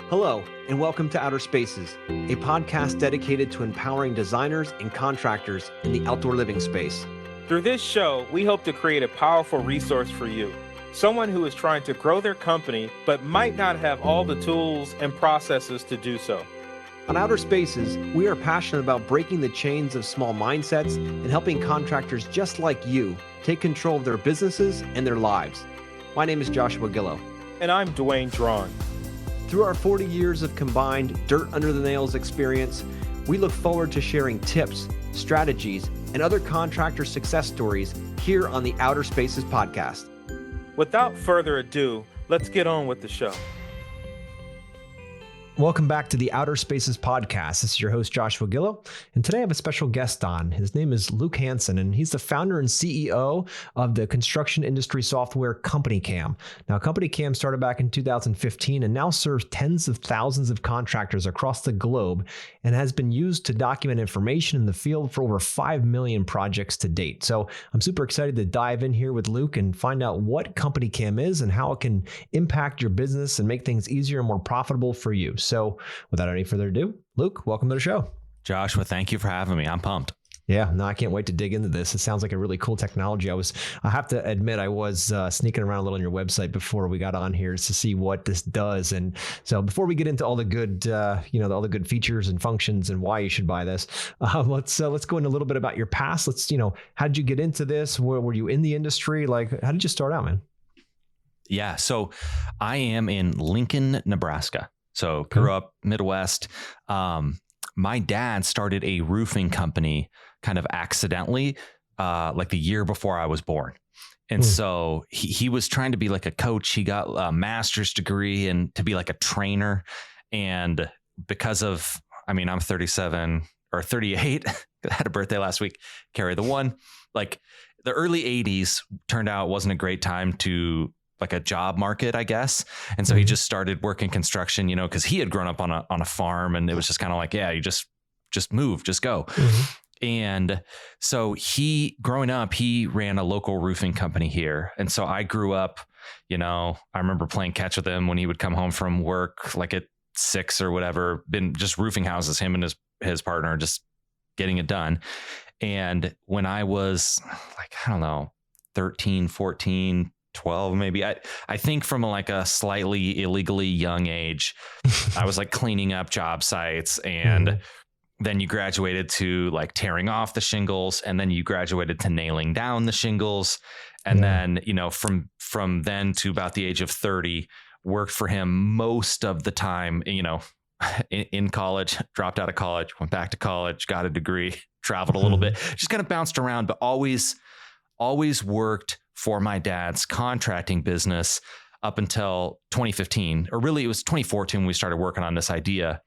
Hello, and welcome to Outer Spaces, a podcast dedicated to empowering designers and contractors in the outdoor living space. Through this show, we hope to create a powerful resource for you, someone who is trying to grow their company but might not have all the tools and processes to do so. On Outer Spaces, we are passionate about breaking the chains of small mindsets and helping contractors just like you take control of their businesses and their lives. My name is Joshua Gillow. And I'm Dwayne Drawn. Through our 40 years of combined dirt under the nails experience, we look forward to sharing tips, strategies, and other contractor success stories here on the Outer Spaces podcast. Without further ado, let's get on with the show. Welcome back to the Outer Spaces podcast. This is your host, Joshua Gillow, and today I have a special guest on. His name is Luke Hansen, and he's the founder and CEO of the construction industry software Company Cam. Now, Company Cam started back in 2015 and now serves tens of thousands of contractors across the globe and has been used to document information in the field for over 5 million projects to date. So I'm super excited to dive in here with Luke and find out what Company Cam is and how it can impact your business and make things easier and more profitable for you. So without any further ado, Luke, welcome to the show. Joshua, thank you for having me. I'm pumped. Yeah, no, I can't wait to dig into this. It sounds like a really cool technology. I have to admit, I was sneaking around a little on your website before we got on here to see what this does. And so before we get into all the good, all the good features and functions and why you should buy this, let's go into a little bit about your past. How did you get into this? Were you in the industry? Like, how did you start out, man? Yeah, so I am in Lincoln, Nebraska. So grew up Midwest. My dad started a roofing company kind of accidentally, like the year before I was born. And so he was trying to be like a coach. He got a master's degree and to be like a trainer. And because of, I'm 37 or 38, I had a birthday last week, carry the one. Like the early 80s turned out wasn't a great time to like a job market, I guess. And so he just started working construction, because he had grown up on a farm, and it was just kind of like, yeah, you just move, just go. And so growing up, he ran a local roofing company here. And so I grew up, I remember playing catch with him when he would come home from work, like at 6 or whatever, been just roofing houses, him and his partner, just getting it done. And when I was like, 13, 14, 12, maybe. I think from like a slightly illegally young age, I was like cleaning up job sites, and then you graduated to like tearing off the shingles, and then you graduated to nailing down the shingles. And then, from then to about the age of 30, worked for him most of the time, in college, dropped out of college, went back to college, got a degree, traveled a little bit, just kind of bounced around, but always worked for my dad's contracting business up until 2015, or really it was 2014 when we started working on this idea.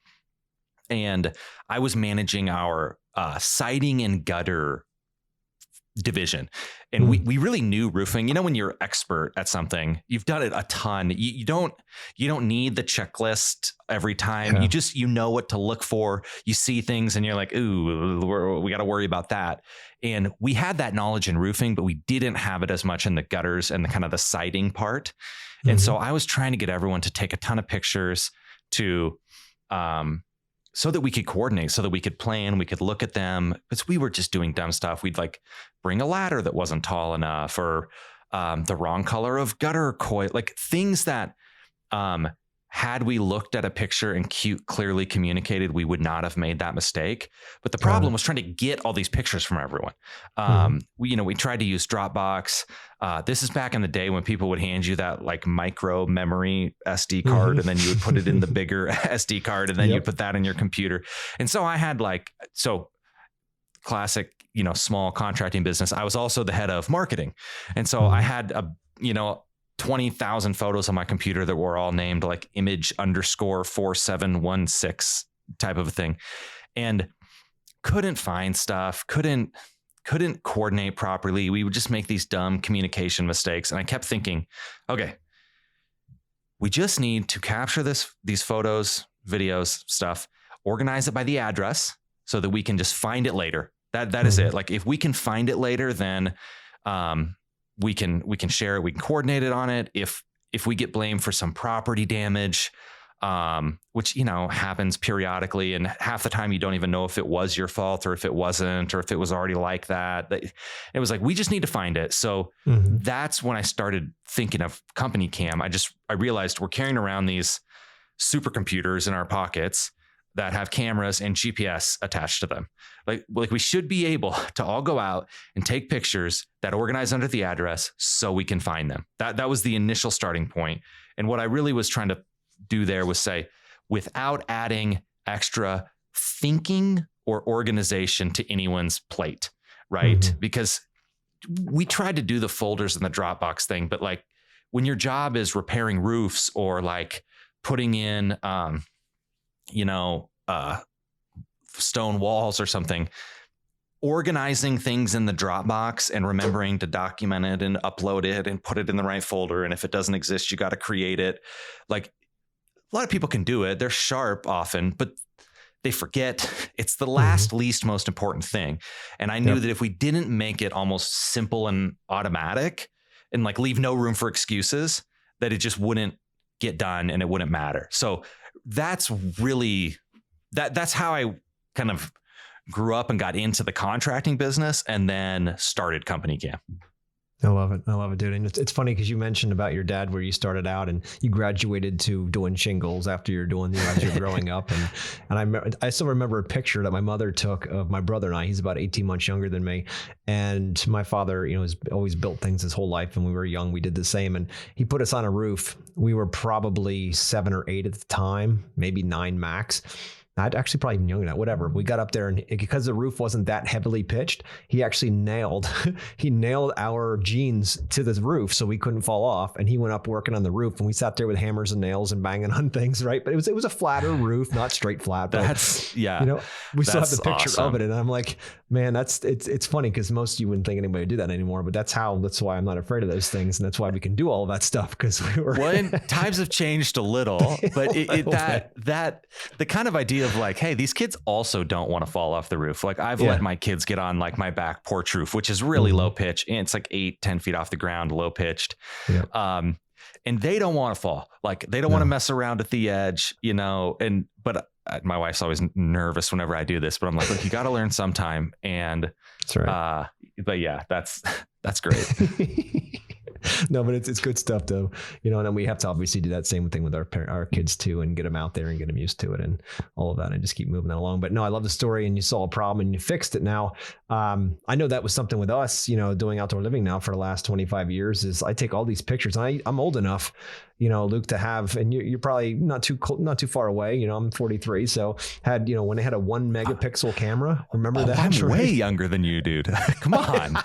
And I was managing our siding and gutter division. And we really knew roofing. When you're expert at something, you've done it a ton. You don't need the checklist every time. Yeah. You know what to look for. You see things and you're like, ooh, we got to worry about that. And we had that knowledge in roofing, but we didn't have it as much in the gutters and the kind of the siding part. And so I was trying to get everyone to take a ton of pictures to, so that we could coordinate, so that we could plan, we could look at them, because we were just doing dumb stuff. We'd like bring a ladder that wasn't tall enough, or the wrong color of gutter coil, like things that had we looked at a picture and clearly communicated, we would not have made that mistake. But the problem was trying to get all these pictures from everyone. We tried to use Dropbox. This is back in the day when people would hand you that like micro memory SD card, and then you would put it in the bigger SD card, and then you'd put that in your computer. And so I had classic, small contracting business. I was also the head of marketing. And so I had 20,000 photos on my computer that were all named like image_4716 type of a thing, and couldn't find stuff, couldn't coordinate properly. We would just make these dumb communication mistakes. And I kept thinking, okay, we just need to capture these photos, videos, stuff, organize it by the address so that we can just find it later. That is it. Like if we can find it later, then we can share it. We can coordinate it on it. If if we get blamed for some property damage, which, happens periodically, and half the time you don't even know if it was your fault or if it wasn't, or if it was already like that. It was like, we just need to find it. So that's when I started thinking of Company Cam. I realized we're carrying around these supercomputers in our pockets that have cameras and GPS attached to them. Like we should be able to all go out and take pictures that organize under the address so we can find them. That was the initial starting point. And what I really was trying to do there was say, without adding extra thinking or organization to anyone's plate, right? Because we tried to do the folders and the Dropbox thing, but like when your job is repairing roofs or like putting in, stone walls or something, organizing things in the Dropbox and remembering to document it and upload it and put it in the right folder. And if it doesn't exist, you got to create it. Like a lot of people can do it. They're sharp often, but they forget it's the last least most important thing. And I knew that if we didn't make it almost simple and automatic and like leave no room for excuses, that it just wouldn't get done and it wouldn't matter. So that's really, that's how I kind of grew up and got into the contracting business and then started Company Cam. I love it, dude. And it's funny because you mentioned about your dad where you started out and you graduated to doing shingles after you're doing, as you're growing up. And I still remember a picture that my mother took of my brother and I. He's about 18 months younger than me. And my father, has always built things his whole life. And we were young, we did the same. And he put us on a roof. We were probably 7 or 8 at the time, maybe 9 max. I'd actually probably even younger than that, whatever. We got up there and because the roof wasn't that heavily pitched, he actually nailed our jeans to the roof so we couldn't fall off. And he went up working on the roof and we sat there with hammers and nails and banging on things, right? But it was a flatter roof, not straight flat. But, we still have the picture of it. And I'm like, man, it's funny because most of you wouldn't think anybody would do that anymore, but that's why I'm not afraid of those things. And that's why we can do all of that stuff because we were. Well, times have changed a little, but the kind of idea of like, hey, these kids also don't want to fall off the roof. Like I've let my kids get on like my back porch roof, which is really low pitch. And it's like 8-10 feet off the ground, low pitched. Yeah. And they don't want to fall. Like they don't want to mess around at the edge, but my wife's always nervous whenever I do this, but I'm like, look, you got to learn sometime. And, that's right. But yeah, that's great. No, but it's good stuff though, and then we have to obviously do that same thing with our kids too, and get them out there and get them used to it and all of that and just keep moving that along. But no, I love the story and you saw a problem and you fixed it. Now, I know that was something with us, doing outdoor living now for the last 25 years is I take all these pictures and I'm old enough, Luke, to have, and you're probably not too far away. I'm 43. So had, when they had a 1 megapixel camera, remember that? I'm way younger than you, dude. Come on.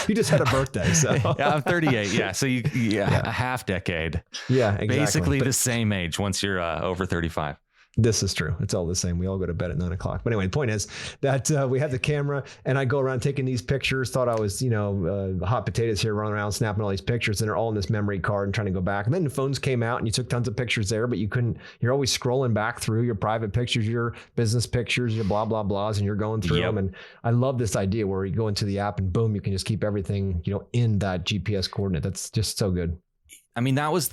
You just had a birthday. So yeah, I'm 38. Yeah. So a half decade. Yeah, exactly. Basically the same age once you're over 35. This is true. It's all the same. We all go to bed at 9 o'clock. But anyway, the point is that we have the camera and I go around taking these pictures, thought I was, hot potatoes here running around snapping all these pictures and they're all in this memory card and trying to go back. And then the phones came out and you took tons of pictures there, but you're always scrolling back through your private pictures, your business pictures, your blah, blah, blahs, and you're going through them. And I love this idea where you go into the app and boom, you can just keep everything, in that GPS coordinate. That's just so good. I mean, that was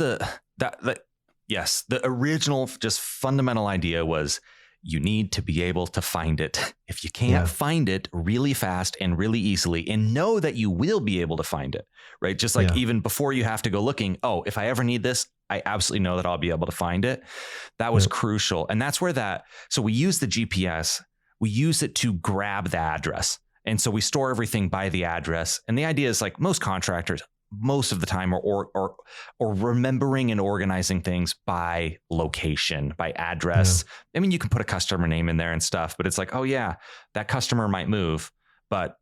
yes, the original just fundamental idea was you need to be able to find it. If you can't find it really fast and really easily and know that you will be able to find it, right? Just like even before you have to go looking, if I ever need this, I absolutely know that I'll be able to find it. That was crucial. And that's where so we use the GPS, we use it to grab the address. And so we store everything by the address. And the idea is like most contractors, most of the time or remembering and organizing things by location, by address. I mean, you can put a customer name in there and stuff, but it's like, oh yeah, that customer might move, but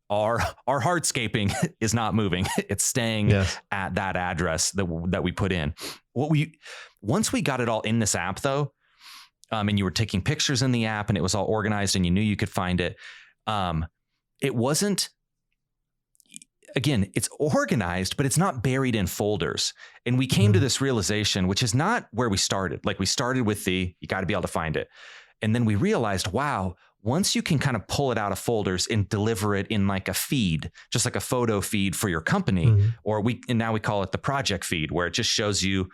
our hardscaping is not moving. It's staying at that address that we put in. Once we got it all in this app though, and you were taking pictures in the app and it was all organized and you knew you could find it. It wasn't, again, it's organized, but it's not buried in folders. And we came to this realization, which is not where we started. Like we started with you got to be able to find it. And then we realized, wow, once you can kind of pull it out of folders and deliver it in like a feed, just like a photo feed for your company, and now we call it the project feed, where it just shows you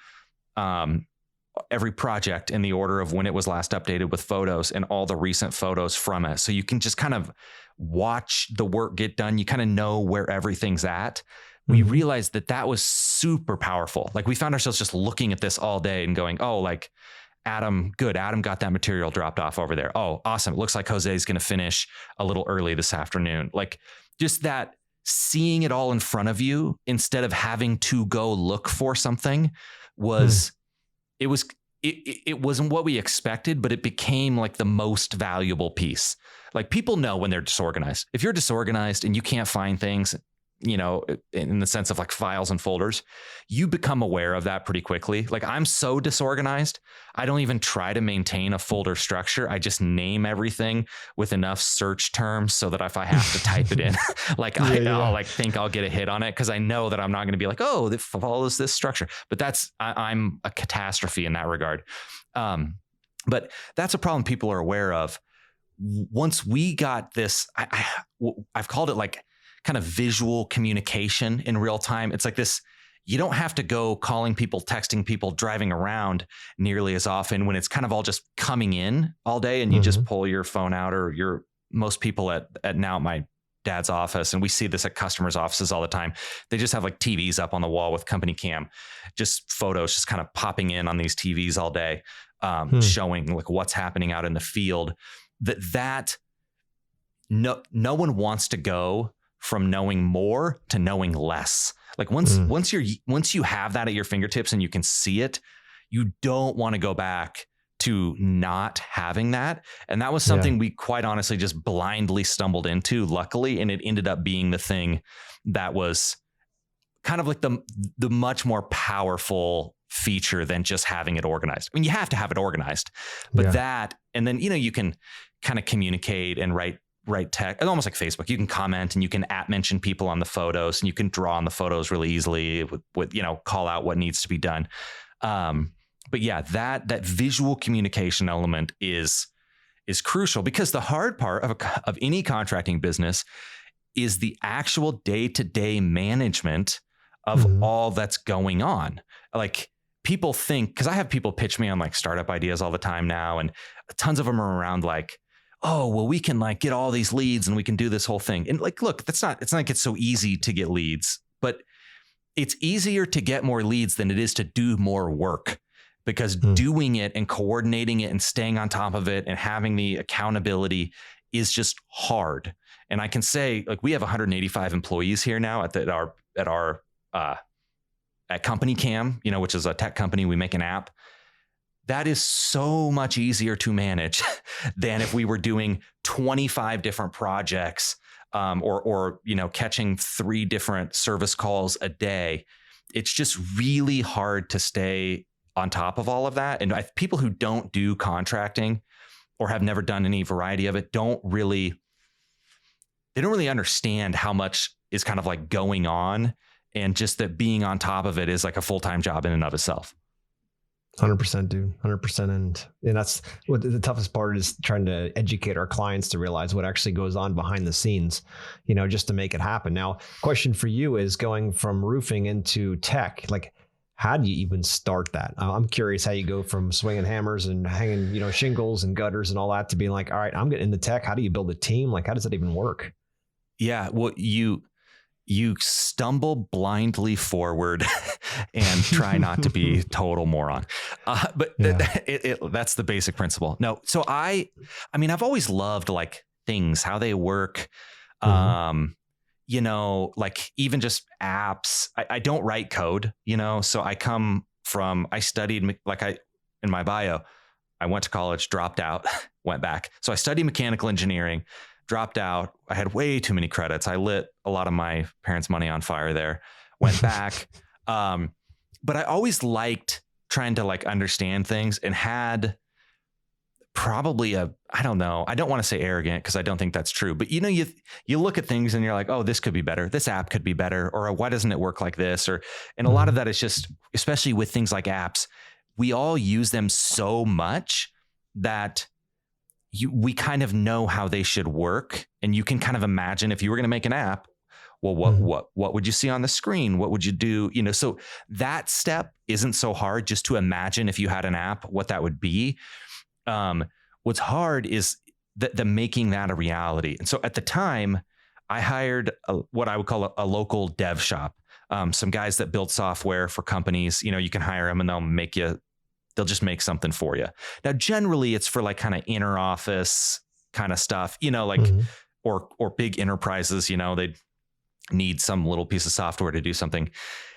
every project in the order of when it was last updated with photos and all the recent photos from it. So you can just kind of watch the work get done. You kind of know where everything's at. We realized that was super powerful. Like we found ourselves just looking at this all day and going, oh, like Adam got that material dropped off over there. Oh, awesome. It looks like Jose's going to finish a little early this afternoon. Like just that, seeing it all in front of you instead of having to go look for something was, it wasn't what we expected, but it became like the most valuable piece. Like people know when they're disorganized. If you're disorganized and you can't find things, you know, in the sense of like files and folders, you become aware of that pretty quickly. Like I'm so disorganized, I don't even try to maintain a folder structure. I just name everything with enough search terms so that if I have to type it in, like I'll like think I'll get a hit on it, because I know that I'm not going to be like, oh, it follows this structure. But I'm a catastrophe in that regard. But that's a problem people are aware of. Once we got this, I've called it like kind of visual communication in real time. It's like this, you don't have to go calling people, texting people, driving around nearly as often when it's kind of all just coming in all day, and you just pull your phone out, or most people at now at my dad's office, and we see this at customers' offices all the time. They just have like TVs up on the wall with company cam, just photos just kind of popping in on these TVs all day, showing like what's happening out in the field. No one wants to go from knowing more to knowing less. Like once you have that at your fingertips and you can see it, you don't want to go back to not having that. And that was something we quite honestly just blindly stumbled into, luckily. And it ended up being the thing that was kind of like the much more powerful feature than just having it organized. I mean, you have to have it organized, but that, and then, you know, you can kind of communicate and write text. It's almost like Facebook. You can comment and you can mention people on the photos, and you can draw on the photos really easily with you know, call out what needs to be done. But yeah, that visual communication element is crucial, because the hard part of any contracting business is the actual day-to-day management of all that's going on. Like people think, because I have people pitch me on like startup ideas all the time now, and tons of them are around like, oh, well, we can like get all these leads and we can do this whole thing. And like, look, it's not like it's so easy to get leads, but it's easier to get more leads than it is to do more work, because doing it and coordinating it and staying on top of it and having the accountability is just hard. And I can say, like, we have 185 employees here now at Company Cam, you know, which is a tech company. We make an app. That is so much easier to manage than if we were doing 25 different projects, or you know, catching 3 different service calls a day. It's just really hard to stay on top of all of that. And people who don't do contracting or have never done any variety of it don't really understand how much is kind of like going on, and just that being on top of it is like a full-time job in and of itself. 100%, dude. 100%. And that's what the toughest part is, trying to educate our clients to realize what actually goes on behind the scenes, you know, just to make it happen. Now, question for you is, going from roofing into tech, like, how do you even start that? I'm curious how you go from swinging hammers and hanging, you know, shingles and gutters and all that to being like, all right, I'm getting into tech. How do you build a team? Like, how does that even work? Yeah. Well, you stumble blindly forward and try not to be a total moron. But that's the basic principle. No. So I mean, I've always loved like things, how they work. You know, like even just apps. I don't write code, you know, so I studied, like in my bio, I went to college, dropped out, went back. So I studied mechanical engineering, dropped out. I had way too many credits. I lit a lot of my parents' money on fire there, went back. But I always liked trying to like understand things, and had probably I don't know. I don't want to say arrogant, because I don't think that's true. But you know, you look at things and you're like, oh, this could be better. This app could be better. Or why doesn't it work like this? And a lot of that is just, especially with things like apps, we all use them so much that we kind of know how they should work, and you can kind of imagine if you were going to make an app, well, what would you see on the screen? What would you do? So that step isn't so hard, just to imagine if you had an app, what that would be. What's hard is the making that a reality. And so at the time, I hired what I would call a local dev shop. Some guys that build software for companies. You can hire them and they'll just make something for you. Now, generally it's for like kind of inner office kind of stuff, or big enterprises, they need some little piece of software to do something.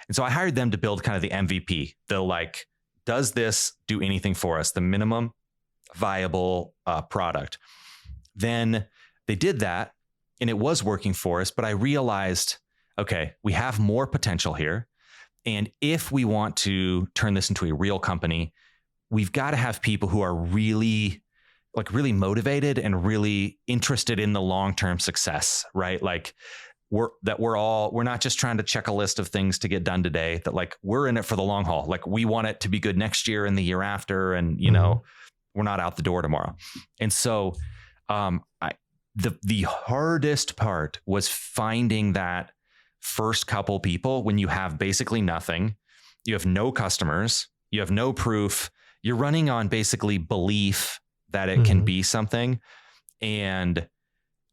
And so I hired them to build kind of the MVP. They'll like, does this do anything for us? The minimum viable product. Then they did that and it was working for us, but I realized, okay, we have more potential here. And if we want to turn this into a real company, we've got to have people who are really motivated and really interested in the long-term success, right? Like we're not just trying to check a list of things to get done today, that like we're in it for the long haul. Like we want it to be good next year and the year after. And, we're not out the door tomorrow. And so the hardest part was finding that first couple people when you have basically nothing, you have no customers, you have no proof, you're running on basically belief that it can be something. And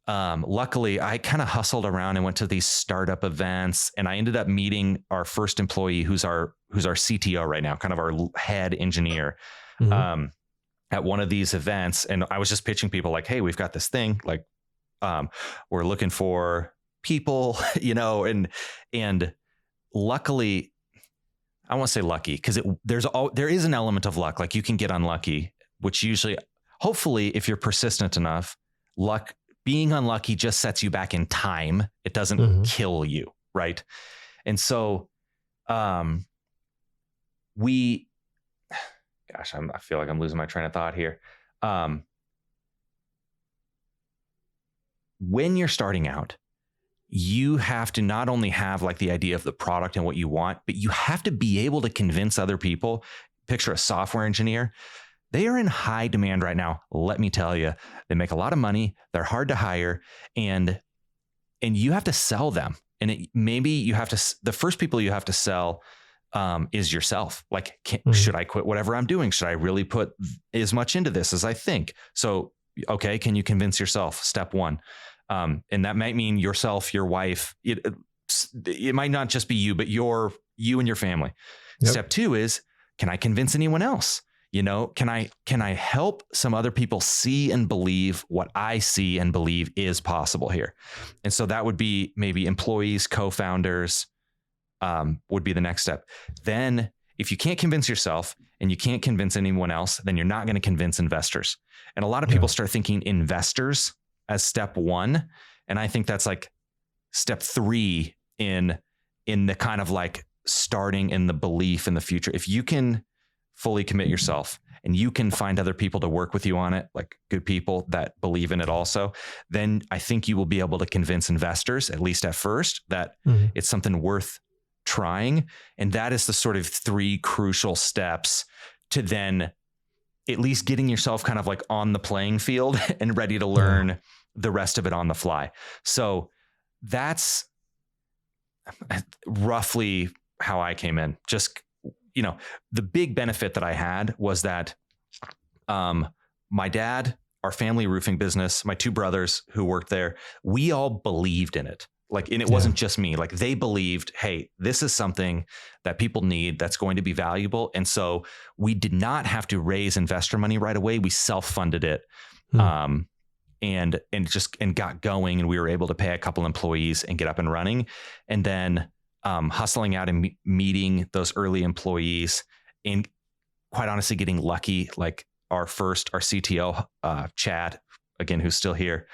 luckily I kind of hustled around and went to these startup events, and I ended up meeting our first employee who's our CTO right now, kind of our head engineer, at one of these events. And I was just pitching people like, hey, we've got this thing, like we're looking for people, and luckily, I won't say lucky, because there is an element of luck. Like you can get unlucky, which usually, hopefully, if you're persistent enough, being unlucky just sets you back in time. It doesn't kill you, right? And so, I feel like I'm losing my train of thought here. When you're starting out, you have to not only have like the idea of the product and what you want, but you have to be able to convince other people. Picture a software engineer. They are in high demand right now. Let me tell you, they make a lot of money. They're hard to hire, and you have to sell them. And the first people you have to sell is yourself. Like, should I quit whatever I'm doing? Should I really put as much into this as I think? So, okay, can you convince yourself? Step one. And that might mean yourself, your wife. It might not just be you, but you and your family. Yep. Step two is, can I convince anyone else? Can I help some other people see and believe what I see and believe is possible here? And so that would be maybe employees, co-founders, would be the next step. Then if you can't convince yourself and you can't convince anyone else, then you're not going to convince investors. And a lot of people start thinking investors as step one. And I think that's like step three in the kind of like starting in the belief in the future. If you can fully commit yourself and you can find other people to work with you on it, like good people that believe in it also, then I think you will be able to convince investors, at least at first, that it's something worth trying. And that is the sort of three crucial steps to then at least getting yourself kind of like on the playing field and ready to learn the rest of it on the fly. So that's roughly how I came in. Just, the big benefit that I had was that my dad, our family roofing business, my two brothers who worked there, we all believed in it. And it wasn't just me. Like they believed, hey, this is something that people need that's going to be valuable. And so we did not have to raise investor money right away. We self-funded it. And got going, and we were able to pay a couple employees and get up and running. And then hustling out and meeting those early employees, and quite honestly, getting lucky. Like our CTO, Chad, again, who's still here.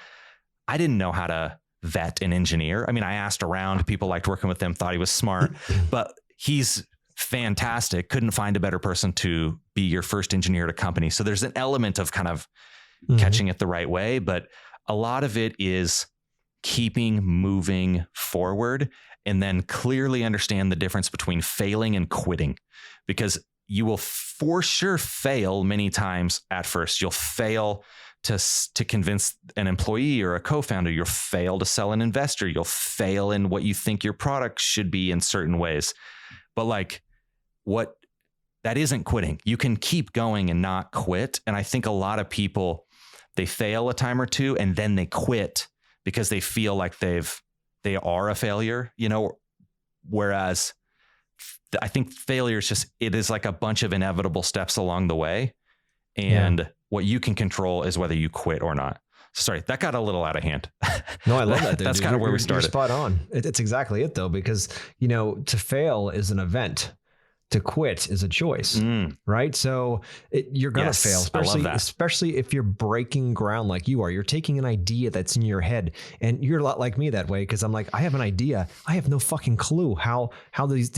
I didn't know how to vet an engineer. I mean, I asked around, people liked working with him, thought he was smart, but he's fantastic. Couldn't find a better person to be your first engineer at a company. So there's an element of kind of catching it the right way, but a lot of it is keeping moving forward, and then clearly understand the difference between failing and quitting, because you will for sure fail many times at first. You'll fail to convince an employee or a co-founder. You'll fail to sell an investor. You'll fail in what you think your product should be in certain ways. But like that isn't quitting. You can keep going and not quit. And I think a lot of people, they fail a time or two and then they quit because they feel like they are a failure, whereas I think failure is it is like a bunch of inevitable steps along the way. And what you can control is whether you quit or not. Sorry, that got a little out of hand. No, I love that. That's kind of where we started. You're spot on. It's exactly it though, because, to fail is an event. To quit is a choice, right? So you're going to fail, especially if you're breaking ground like you are. You're taking an idea that's in your head, and you're a lot like me that way, because I'm like, I have an idea. I have no fucking clue how these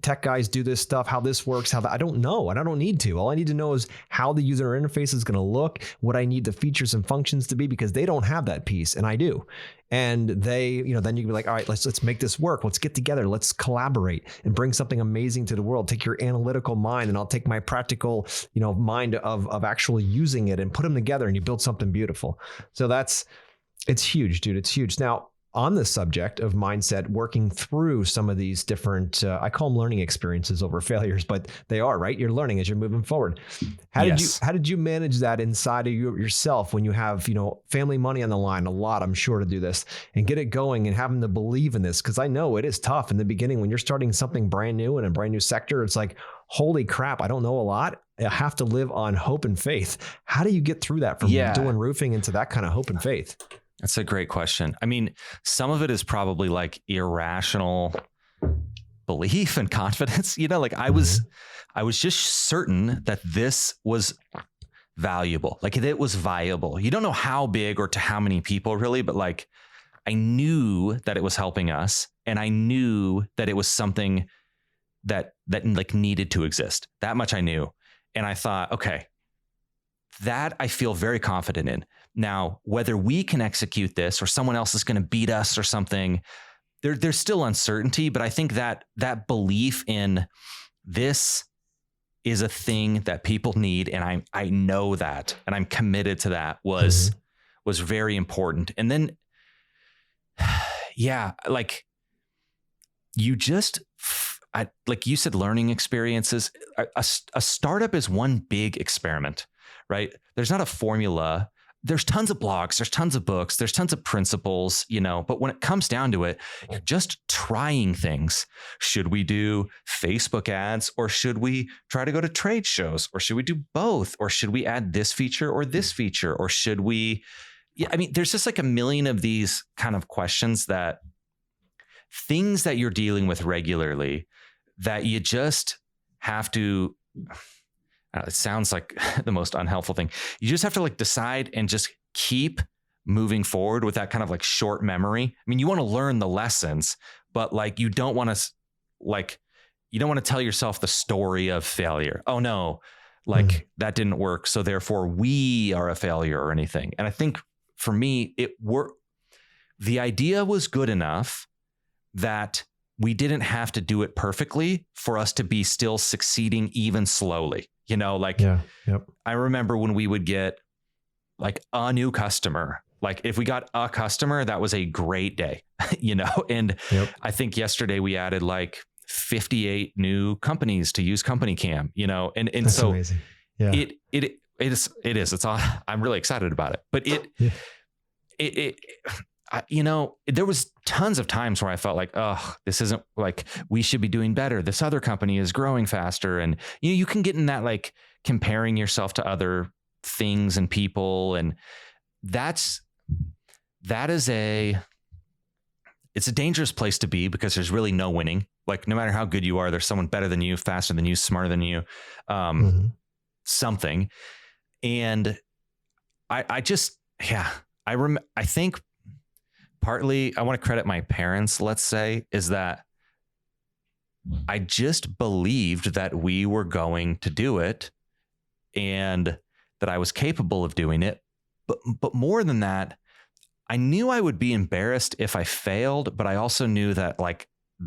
tech guys do this stuff, how this works, I don't know, and I don't need to. All I need to know is how the user interface is going to look, what I need the features and functions to be, because they don't have that piece, and I do. And they, then you can be like, all right, let's make this work. Let's get together. Let's collaborate and bring something amazing to the world. Take your analytical mind and I'll take my practical, mind of actually using it and put them together, and you build something beautiful. So it's huge, dude. It's huge. Now, on the subject of mindset, working through some of these different, I call them learning experiences over failures, but they are, right? You're learning as you're moving forward. How did you manage that inside of yourself when you have, family money on the line, a lot, I'm sure, to do this and get it going and having to believe in this? Because I know it is tough in the beginning when you're starting something brand new in a brand new sector. It's like, holy crap, I don't know a lot. I have to live on hope and faith. How do you get through that from doing roofing into that kind of hope and faith? That's a great question. I mean, some of it is probably like irrational belief and confidence. I was just certain that this was valuable, like it was viable. You don't know how big or to how many people really, but like I knew that it was helping us, and I knew that it was something that like needed to exist. That much I knew. And I thought, okay, that I feel very confident in. Now, whether we can execute this or someone else is going to beat us or something, there's still uncertainty. But I think that belief in this is a thing that people need, and I know that, and I'm committed to that, was very important. And then, like you just, like you said, learning experiences. A startup is one big experiment, right? There's not a formula. There's tons of blogs, there's tons of books, there's tons of principles, but when it comes down to it, you're just trying things. Should we do Facebook ads, or should we try to go to trade shows, or should we do both? Or should we add this feature or this feature? Or should we, there's just like a million of these kind of questions, that things that you're dealing with regularly that you just have to, it sounds like the most unhelpful thing. You just have to like decide and just keep moving forward with that kind of like short memory. I mean, you want to learn the lessons, but like you don't want to tell yourself the story of failure. Oh no, like that didn't work, so therefore we are a failure or anything. And I think for me, the idea was good enough that we didn't have to do it perfectly for us to be still succeeding, even slowly. I remember when we would get like a new customer, like if we got a customer, that was a great day, and I think yesterday we added like 58 new companies to use Company Cam, and that's so amazing. Yeah. It is, it's all, I'm really excited about it, but there was tons of times where I felt like, oh, this isn't, like, we should be doing better. This other company is growing faster. And you can get in that, like, comparing yourself to other things and people. And it's a dangerous place to be, because there's really no winning. Like, no matter how good you are, there's someone better than you, faster than you, smarter than you, something. And I think partly I want to credit my parents, let's say, is that I just believed that we were going to do it and that I was capable of doing it. But more than that, I knew I would be embarrassed if I failed, but I also knew that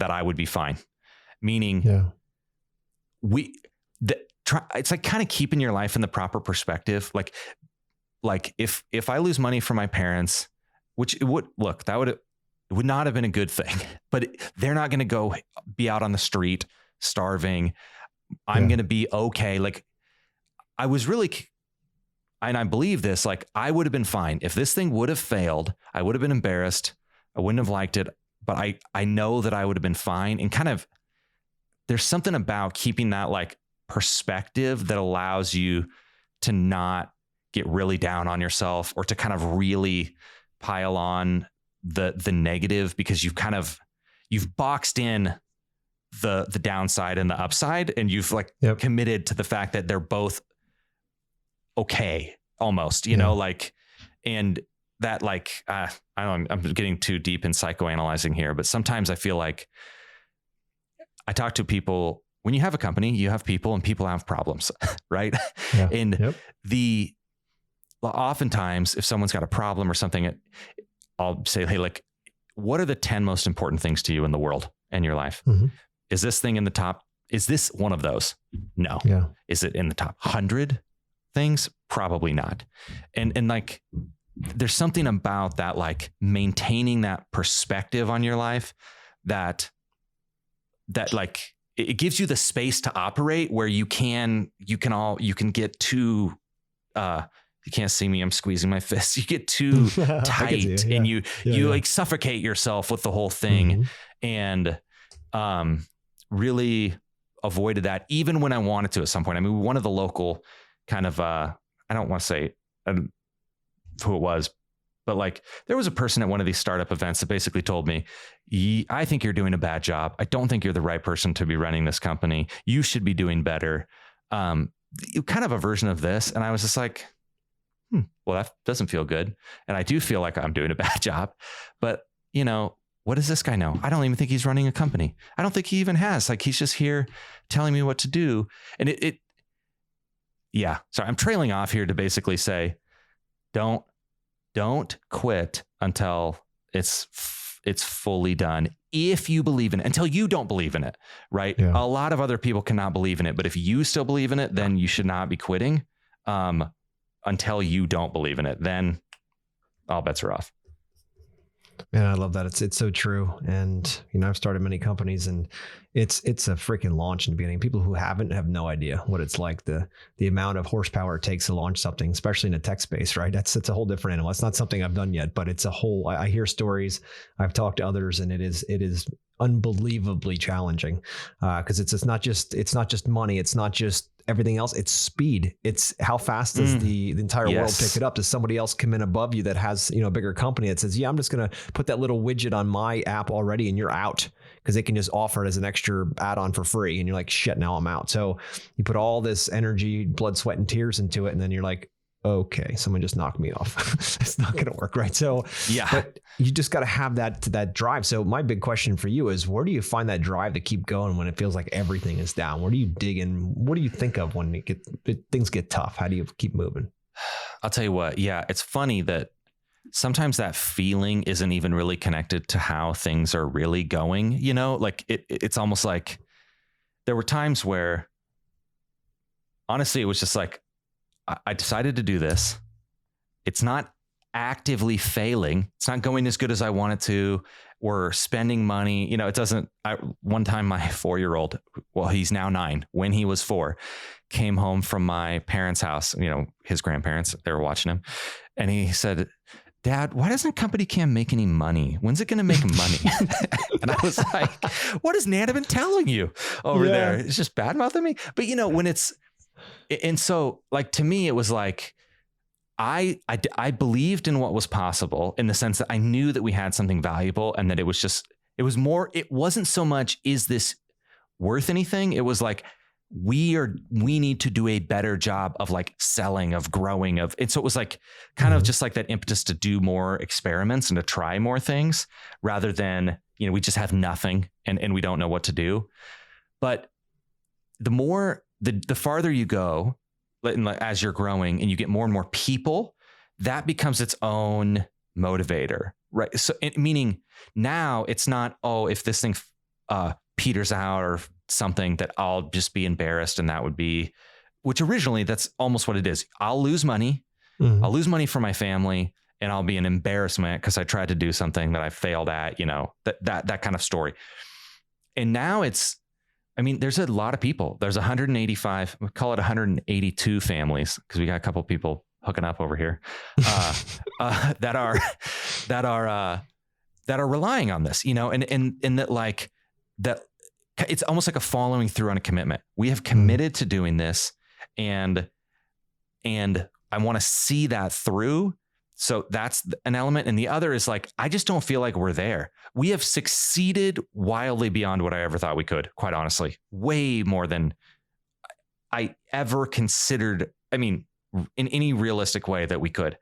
I would be fine. Meaning, it's like kind of keeping your life in the proper perspective. Like, like if I lose money from my parents, which it would it would not have been a good thing, but they're not going to go be out on the street starving. I'm going to be okay. Like I was really, and I believe this, like I would have been fine. If this thing would have failed, I would have been embarrassed. I wouldn't have liked it, but I know that I would have been fine. And kind of, there's something about keeping that like perspective that allows you to not get really down on yourself or to kind of really pile on the negative, because you've boxed in the downside and the upside, and you've like committed to the fact that they're both okay, almost, you know, like, and that like, I don't know, I'm getting too deep in psychoanalyzing here, but sometimes I feel like I talk to people. When you have a company, you have people, and people have problems, right? Yeah. And oftentimes if someone's got a problem or something, I'll say, hey, like, what are the 10 most important things to you in the world and your life? Mm-hmm. Is this thing in the top? Is this one of those? No. Yeah. Is it in the top 100 things? Probably not. And like, there's something about that, like maintaining that perspective on your life that like, it gives you the space to operate where you can get too, you can't see me, I'm squeezing my fists. You get too tight and you like suffocate yourself with the whole thing. Mm-hmm. And really avoided that even when I wanted to at some point. I mean, one of the local kind of, I don't want to say who it was, but like there was a person at one of these startup events that basically told me, I think you're doing a bad job. I don't think you're the right person to be running this company. You should be doing better. Kind of a version of this. And I was just like, well, that doesn't feel good. And I do feel like I'm doing a bad job, but you know, what does this guy know? I don't even think he's running a company. I don't think he even has, like, he's just here telling me what to do. And sorry, I'm trailing off here to basically say, don't quit until it's fully done. If you believe in it, until you don't believe in it, right? Yeah. A lot of other people cannot believe in it, but if you still believe in it, then you should not be quitting. Until you don't believe in it, then all bets are off. Man, I love that. It's so true. And, you know, I've started many companies, and it's a freaking launch in the beginning. People who haven't have no idea what it's like, the amount of horsepower it takes to launch something, especially in a tech space, right? It's a whole different animal. It's not something I've done yet, but it's a whole, I hear stories, I've talked to others, and it is unbelievably challenging. Cause it's not just money. It's not just everything else. It's speed. It's how fast does the entire world pick it up? Does somebody else come in above you that has, you know, a bigger company that says, yeah, I'm just going to put that little widget on my app already, and you're out, because they can just offer it as an extra add-on for free. And you're like, shit, now I'm out. So you put all this energy, blood, sweat, and tears into it. And then you're like, okay, someone just knocked me off. It's not going to work, right? So but you just got to have that drive. So my big question for you is, where do you find that drive to keep going when it feels like everything is down? Where do you dig in? What do you think of when things get tough? How do you keep moving? I'll tell you what. Yeah, it's funny that sometimes that feeling isn't even really connected to how things are really going. You know, like it's almost like there were times where, honestly, it was just like, I decided to do this. It's not actively failing. It's not going as good as I want it to. We're spending money. You know, it doesn't. One time my 4-year-old, well, he's now 9. When he was 4, came home from my parents' house, you know, his grandparents, they were watching him. And he said, Dad, why doesn't Company Cam make any money? When's it going to make money? And I was like, what has Nana been telling you over there? It's just bad mouthing me. But you know, when it's, and so like, to me, it was like, I believed in what was possible, in the sense that I knew that we had something valuable, and that it wasn't so much, is this worth anything? It was like, we need to do a better job of like selling, of growing, and so it was like kind of just like that impetus to do more experiments and to try more things, rather than, you know, we just have nothing and we don't know what to do. But the farther you go, as you're growing and you get more and more people, that becomes its own motivator, right? So meaning now it's not, if this thing peters out or something, that I'll just be embarrassed, and that would be, which originally that's almost what it is. I'll lose money. Mhm. I'll lose money for my family, and I'll be an embarrassment because I tried to do something that I failed at, that kind of story. And now there's a lot of people. There's 185, we call it 182 families, because we got a couple of people hooking up over here that are relying on this, and that, like, that it's almost like a following through on a commitment. We have committed to doing this, and I want to see that through. So that's an element. And the other is, like, I just don't feel like we're there. We have succeeded wildly beyond what I ever thought we could, quite honestly, way more than I ever considered. In any realistic way that we could.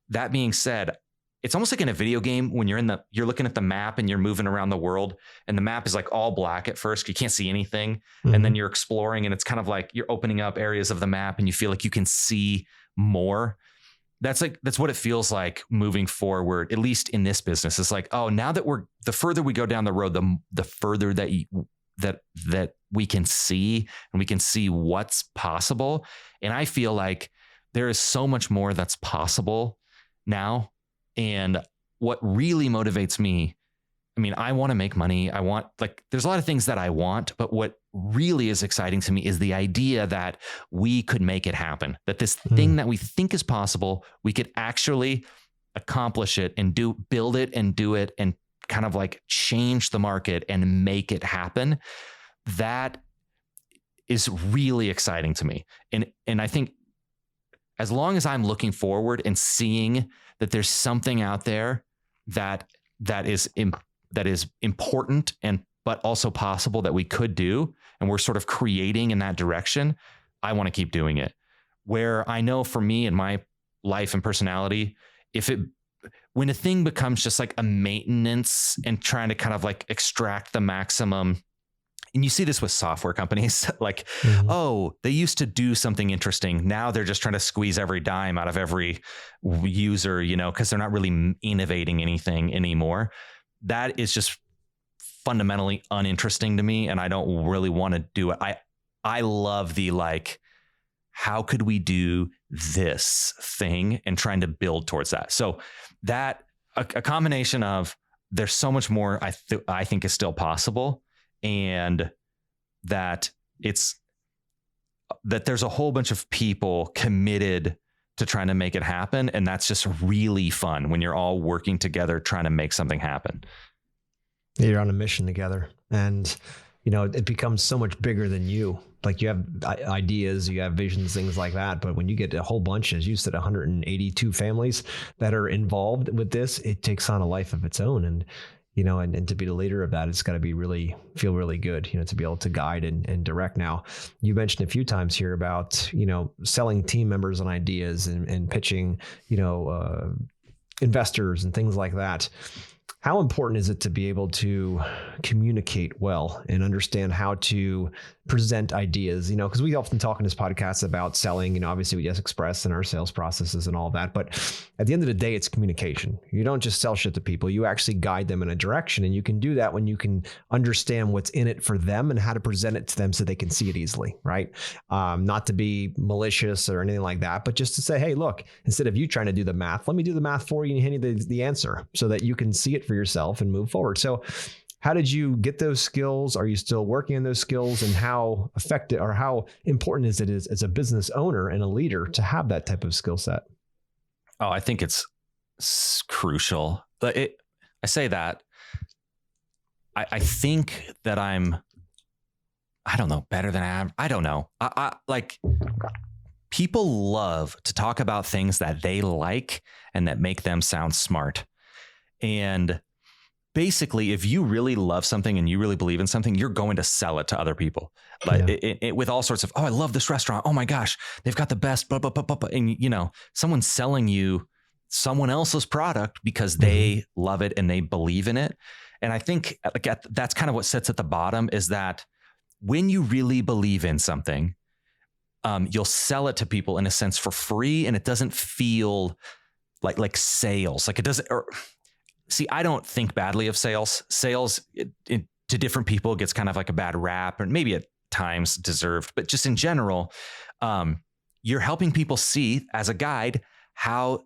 That being said, it's almost like in a video game when you're looking at the map and you're moving around the world, and the map is like all black at first. You can't see anything. Mm-hmm. And then you're exploring, and it's kind of like you're opening up areas of the map and you feel like you can see more. That's what it feels like moving forward, at least in this business. It's like, oh, now that the further we go down the road, the further that we can see, and we can see what's possible. And I feel like there is so much more that's possible now. And what really motivates me, I want to make money. There's a lot of things that I want, but what really is exciting to me is the idea that we could make it happen, that this thing that we think is possible, we could actually accomplish it and build it and do it and kind of like change the market and make it happen. That is really exciting to me. And I think as long as I'm looking forward and seeing that there's something out there that is important but also possible that we could do, and we're sort of creating in that direction, I want to keep doing it. Where I know for me and my life and personality, when a thing becomes just like a maintenance and trying to kind of like extract the maximum. And you see this with software companies, like, oh, they used to do something interesting. Now they're just trying to squeeze every dime out of every user, because they're not really innovating anything anymore. That is just fundamentally uninteresting to me, and I don't really want to do it. I love the, like, how could we do this thing, and trying to build towards that. So that a combination of there's so much more I think is still possible. And that there's a whole bunch of people committed to trying to make it happen. And that's just really fun when you're all working together, trying to make something happen. You're on a mission together, and, it becomes so much bigger than you. Like, you have ideas, you have visions, things like that. But when you get a whole bunch, as you said, 182 families that are involved with this, it takes on a life of its own. And, and to be the leader of that, it's got to feel really good, to be able to guide and direct. Now, you mentioned a few times here about, selling team members on ideas and pitching, investors and things like that. How important is it to be able to communicate well and understand how to present ideas? Because we often talk in this podcast about selling, obviously we just express in our sales processes and all that. But at the end of the day, it's communication. You don't just sell shit to people. You actually guide them in a direction. And you can do that when you can understand what's in it for them and how to present it to them so they can see it easily, right? Not to be malicious or anything like that, but just to say, hey, look, instead of you trying to do the math, let me do the math for you and hand you the answer so that you can see it for yourself and move forward. So how did you get those skills? Are you still working on those skills? And how effective or how important is it as a business owner and a leader to have that type of skill set? Oh, I think it's crucial. I say that. I think that I'm, I don't know, better than average. I don't know. I like, people love to talk about things that they like and that make them sound smart. And basically, if you really love something and you really believe in something, you're going to sell it to other people. Like with all sorts of, oh, I love this restaurant. Oh my gosh, they've got the best, blah, blah, blah, blah, blah. And someone's selling you someone else's product because they love it and they believe in it. And I think that's kind of what sits at the bottom, is that when you really believe in something, you'll sell it to people in a sense for free. And it doesn't feel like sales. Like it doesn't, see, I don't think badly of sales. Sales to different people gets kind of like a bad rap, and maybe at times deserved, but just in general, you're helping people see as a guide how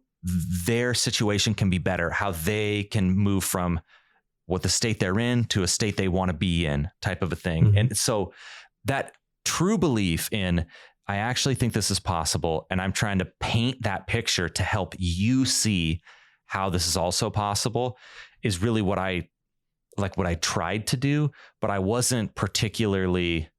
their situation can be better, how they can move from what the state they're in to a state they want to be in, type of a thing. Mm-hmm. And so that true belief in, I actually think this is possible, and I'm trying to paint that picture to help you see how this is also possible, is really what I tried to do, but I wasn't particularly,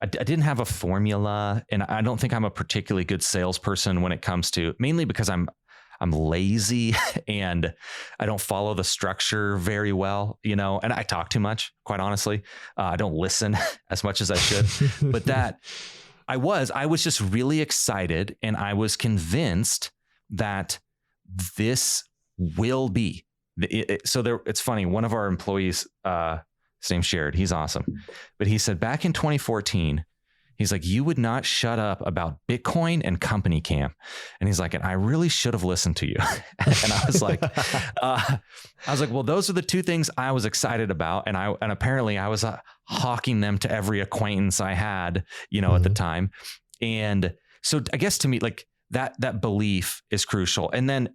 I didn't have a formula, and I don't think I'm a particularly good salesperson when it comes to, mainly because I'm lazy and I don't follow the structure very well, and I talk too much, quite honestly. I don't listen as much as I should, but that I was just really excited, and I was convinced that this will be it's funny. One of our employees, his name's Jared, he's awesome, but he said back in 2014, he's like, you would not shut up about Bitcoin and company cam. And he's like, and I really should have listened to you. And I was like, well, those are the two things I was excited about. And apparently I was hawking them to every acquaintance I had, at the time. And so I guess to me, like that belief is crucial. And then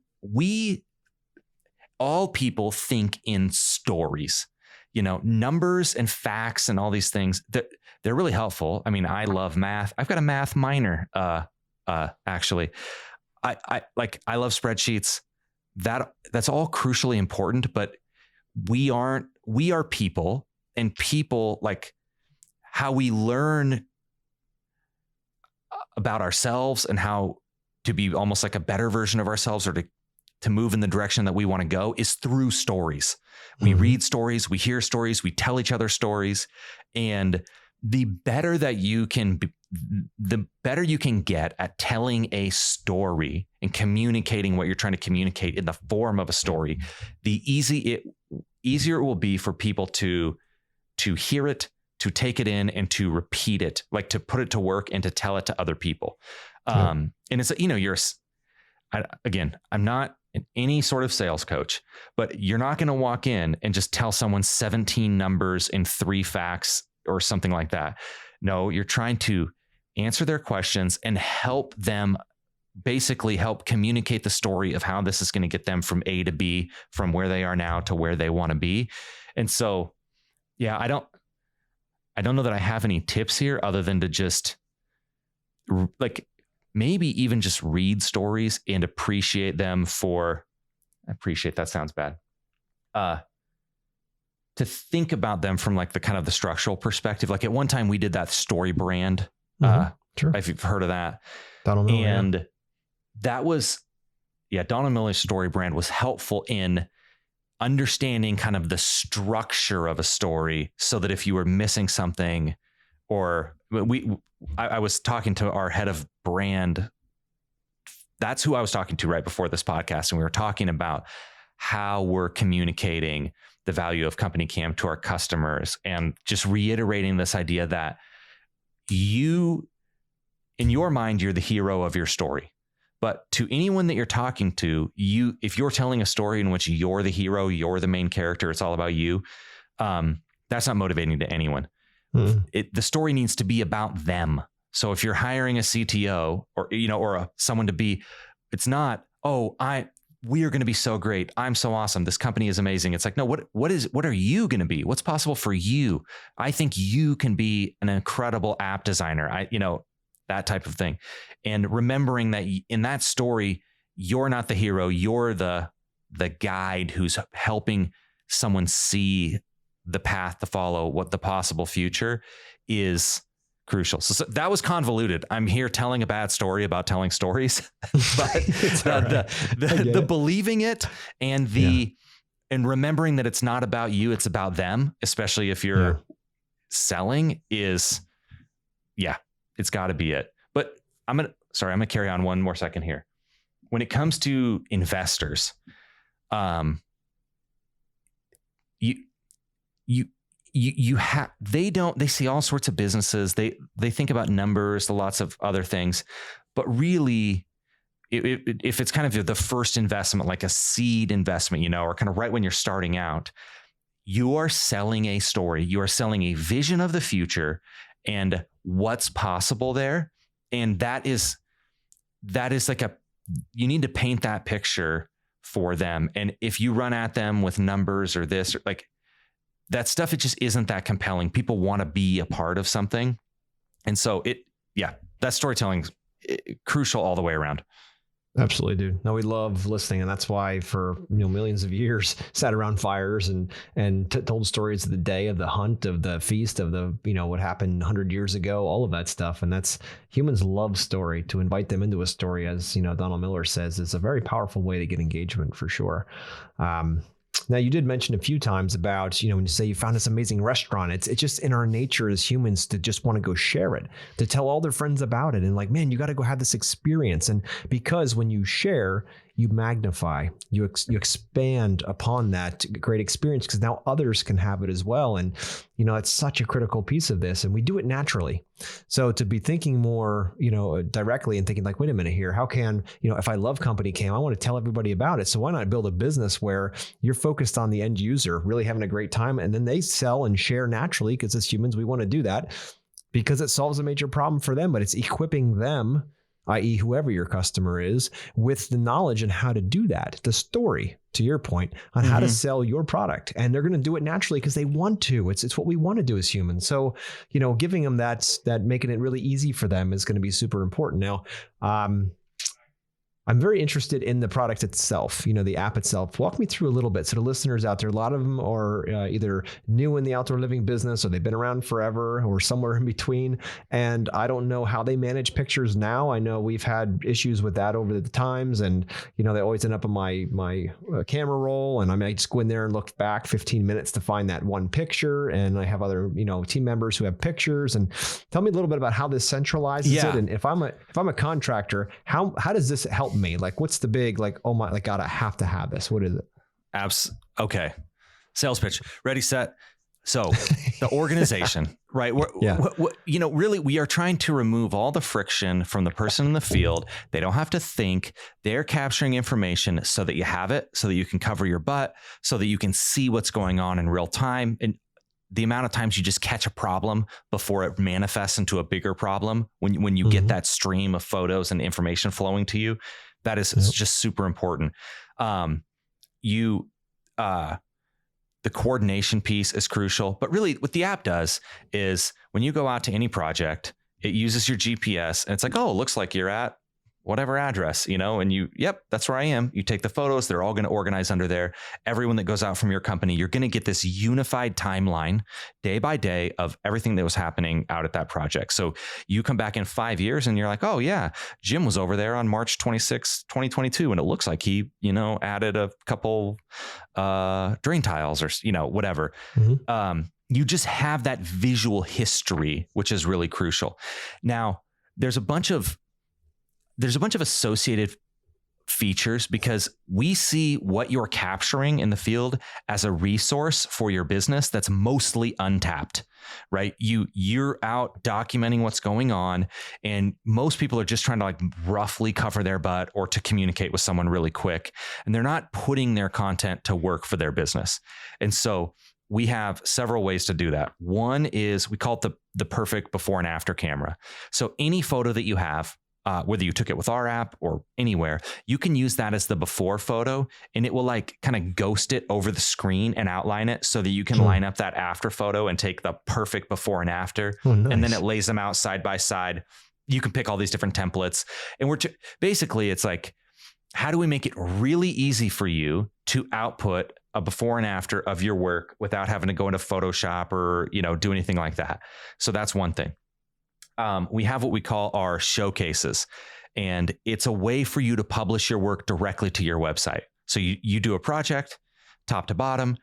all people think in stories, numbers and facts and all these things that they're really helpful. I mean, I love math. I've got a math minor. Actually, I love spreadsheets. That's all crucially important, but we are people, and people, like, how we learn about ourselves and how to be almost like a better version of ourselves, or to move in the direction that we want to go, is through stories. We read stories, we hear stories, we tell each other stories. And the better you can get at telling a story and communicating what you're trying to communicate in the form of a story, the easier it will be for people to hear it, to take it in, and to repeat it, like to put it to work and to tell it to other people. And it's, I'm not any sort of sales coach, but you're not going to walk in and just tell someone 17 numbers and 3 facts or something like that. No, you're trying to answer their questions and help them, basically help communicate the story of how this is going to get them from A to B, from where they are now to where they want to be. And so, yeah, I don't know that I have any tips here other than to just maybe even just read stories and appreciate them that sounds bad. To think about them from like the kind of the structural perspective. Like at one time we did that story brand. Sure. If you've heard of that. Donald Miller, and that was, Donald Miller's story brand was helpful in understanding kind of the structure of a story, so that if you were missing something, or I was talking to our head of brand. That's who I was talking to right before this podcast. And we were talking about how we're communicating the value of Company Cam to our customers, and just reiterating this idea that in your mind, you're the hero of your story. But to anyone that you're talking to, if you're telling a story in which you're the hero, you're the main character, it's all about you, that's not motivating to anyone. The story needs to be about them. So if you're hiring a CTO or someone to be, it's not, we are going to be so great. I'm so awesome. This company is amazing. It's like, no, what are you going to be? What's possible for you? I think you can be an incredible app designer. That type of thing. And remembering that in that story, you're not the hero. You're the guide who's helping someone see the path to follow, what the possible future is crucial. So that was convoluted. I'm here telling a bad story about telling stories, but the believing it and and remembering that it's not about you, it's about them, especially if you're selling, is, it's got to be it. But I'm going to carry on one more second here. When it comes to investors, they see all sorts of businesses. They think about numbers, lots of other things, but really if it's kind of the first investment, like a seed investment, or kind of right when you're starting out, you are selling a story, you are selling a vision of the future and what's possible there. And that is that is like you need to paint that picture for them. And if you run at them with numbers or this, or like that stuff, it just isn't that compelling. People want to be a part of something. And so that storytelling is crucial all the way around. Absolutely, dude. No, we love listening, and that's why for millions of years sat around fires and told stories of the day, of the hunt, of the feast, of the what happened 100 years ago, all of that stuff. And that's, humans love story. To invite them into a story, as Donald Miller says, is a very powerful way to get engagement for sure. Now, you did mention a few times about, when you say you found this amazing restaurant, it's just in our nature as humans to just want to go share it, to tell all their friends about it. And like, man, you got to go have this experience. And because when you share, you magnify, you expand upon that great experience, because now others can have it as well. And, it's such a critical piece of this, and we do it naturally. So to be thinking more, directly and thinking like, wait a minute here, how can, if I love Company Cam, I want to tell everybody about it. So why not build a business where you're focused on the end user, really having a great time, and then they sell and share naturally, because as humans, we want to do that because it solves a major problem for them, but it's equipping them, i.e. whoever your customer is, with the knowledge and how to do that, the story, to your point, on how to sell your product. And they're going to do it naturally because they want to. It's what we want to do as humans. So, giving them that making it really easy for them is going to be super important. Now, I'm very interested in the product itself, the app itself. Walk me through a little bit. So the listeners out there, a lot of them are either new in the outdoor living business, or they've been around forever, or somewhere in between. And I don't know how they manage pictures now. I know we've had issues with that over the times, and they always end up on my camera roll, and I might just go in there and look back 15 minutes to find that one picture. And I have other team members who have pictures. And tell me a little bit about how this centralizes it. And if I'm a contractor, how does this help me? Like, what's the big, like, oh my, like, God, I have to have this. What is it? Okay. Sales pitch. Ready, set. So the organization, right? Really, we are trying to remove all the friction from the person in the field. They don't have to think. They're capturing information so that you have it, so that you can cover your butt, so that you can see what's going on in real time. And the amount of times you just catch a problem before it manifests into a bigger problem, when you get that stream of photos and information flowing to you, that is just super important. The coordination piece is crucial, but really what the app does is when you go out to any project, it uses your GPS, and it's like, oh, it looks like you're at whatever address, and yep, that's where I am. You take the photos, they're all going to organize under there. Everyone that goes out from your company, you're going to get this unified timeline day by day of everything that was happening out at that project. So you come back in 5 years and you're like, oh yeah, Jim was over there on March 26, 2022. And it looks like he, added a couple drain tiles or, whatever. You just have that visual history, which is really crucial. Now, there's a bunch of associated features, because we see what you're capturing in the field as a resource for your business that's mostly untapped, right? You're out documenting what's going on, and most people are just trying to like roughly cover their butt or to communicate with someone really quick, and they're not putting their content to work for their business. And so we have several ways to do that. One is we call it the perfect before and after camera. So any photo that you have, whether you took it with our app or anywhere, you can use that as the before photo, and it will like kind of ghost it over the screen and outline it so that you can line up that after photo and take the perfect before and after. Nice. And then it lays them out side by side. You can pick all these different templates, and basically it's like, how do we make it really easy for you to output a before and after of your work without having to go into Photoshop or, do anything like that? So that's one thing. We have what we call our showcases, and it's a way for you to publish your work directly to your website. So you do a project top to bottom,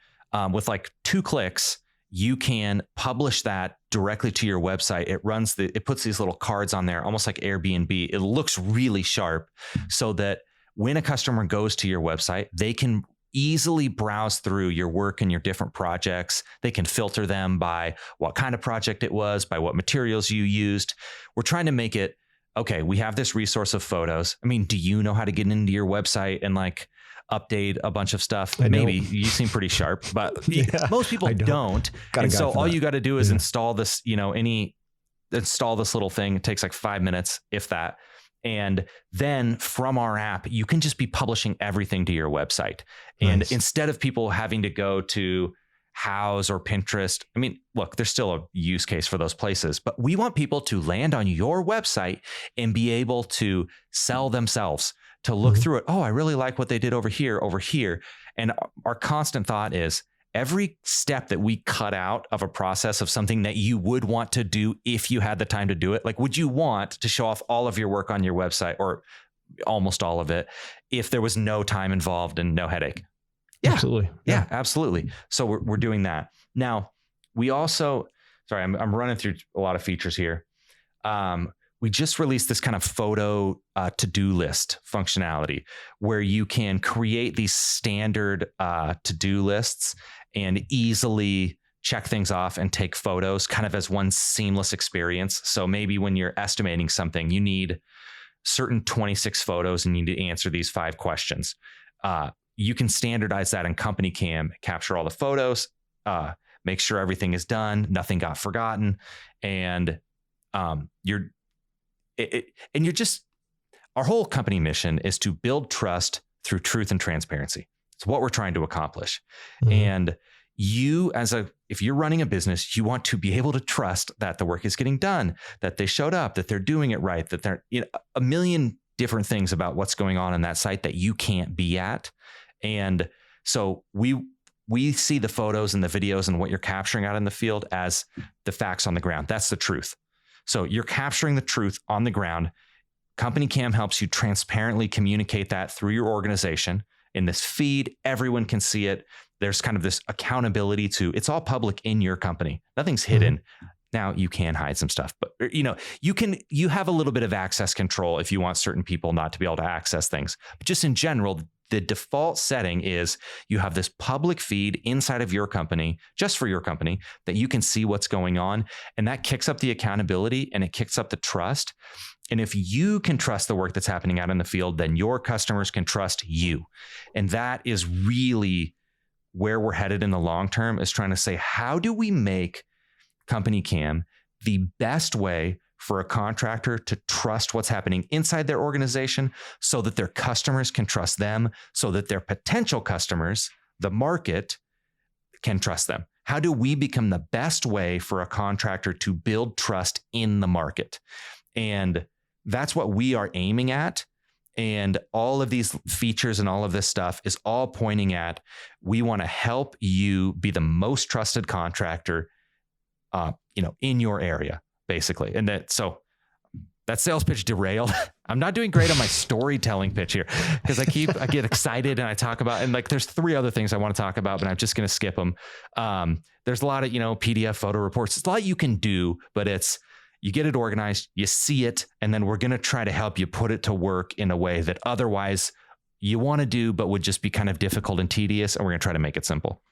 with like 2 clicks, you can publish that directly to your website. It puts these little cards on there, almost like Airbnb. It looks really sharp, so that when a customer goes to your website, they can easily browse through your work and your different projects. They can filter them by what kind of project it was, by what materials you used. We're trying to make it, okay, we have this resource of photos. I mean, do you know how to get into your website and like update a bunch I Maybe you seem pretty sharp, but most people don't. And so all you got to do is install this, install this little thing. It takes like 5 minutes, if that. And then from our app, you can just be publishing everything to your website. And instead of people having to go to Houzz or Pinterest, I mean, look, there's still a use case for those places, but we want people to land on your website and be able to sell themselves, to look through it. Oh, I really like what they did over here. And our constant thought is every step that we cut out of a process of something that you would want to do if you had the time to do it. Like, would you want to show off all of your work on your website, or almost all of it, if there was no time involved and no headache? Yeah, absolutely. Yeah, absolutely. So we're doing that. Now, we also, sorry, I'm running through a lot of features here. We just released this kind of photo to-do list functionality where you can create these standard to-do lists and easily check things off and take photos kind of as one seamless experience. So maybe when you're estimating something, you need certain 26 photos and you need to answer these 5 questions. You can standardize that in Company Cam, capture all the photos, make sure everything is done, nothing got forgotten, and you're just, our whole company mission is to build trust through truth and transparency. It's what we're trying to accomplish. And you, if you're running a business, you want to be able to trust that the work is getting done, that they showed up, that they're doing it right, that they're, a million different things about what's going on in that site that you can't be at. And so we see the photos and the videos and what you're capturing out in the field as the facts on the ground. That's the truth. So you're capturing the truth on the ground. Company Cam helps you transparently communicate that through your organization. In this feed, everyone can see it. There's kind of this accountability to, it's all public in your company. Nothing's hidden. Now you can hide some stuff, but you have a little bit of access control if you want certain people not to be able to access things. But just in general, the default setting is you have this public feed inside of your company, just for your company, that you can see what's going on. And that kicks up the accountability and it kicks up the trust. And if you can trust the work that's happening out in the field, then your customers can trust you. And that is really where we're headed in the long term, is trying to say, how do we make Company Cam the best way for a contractor to trust what's happening inside their organization, so that their customers can trust them, so that their potential customers, the market, can trust them? How do we become the best way for a contractor to build trust in the market? And that's what we are aiming at. And all of these features and all of this stuff is all pointing at, we want to help you be the most trusted contractor, in your area, basically. And that sales pitch derailed. I'm not doing great on my storytelling pitch here, because I get excited and I talk about, and there's 3 other things I want to talk about, but I'm just going to skip them. There's a lot of, PDF photo reports. It's a lot you can do, but you get it organized, you see it, and then we're going to try to help you put it to work in a way that otherwise you want to do, but would just be kind of difficult and tedious. And we're going to try to make it simple.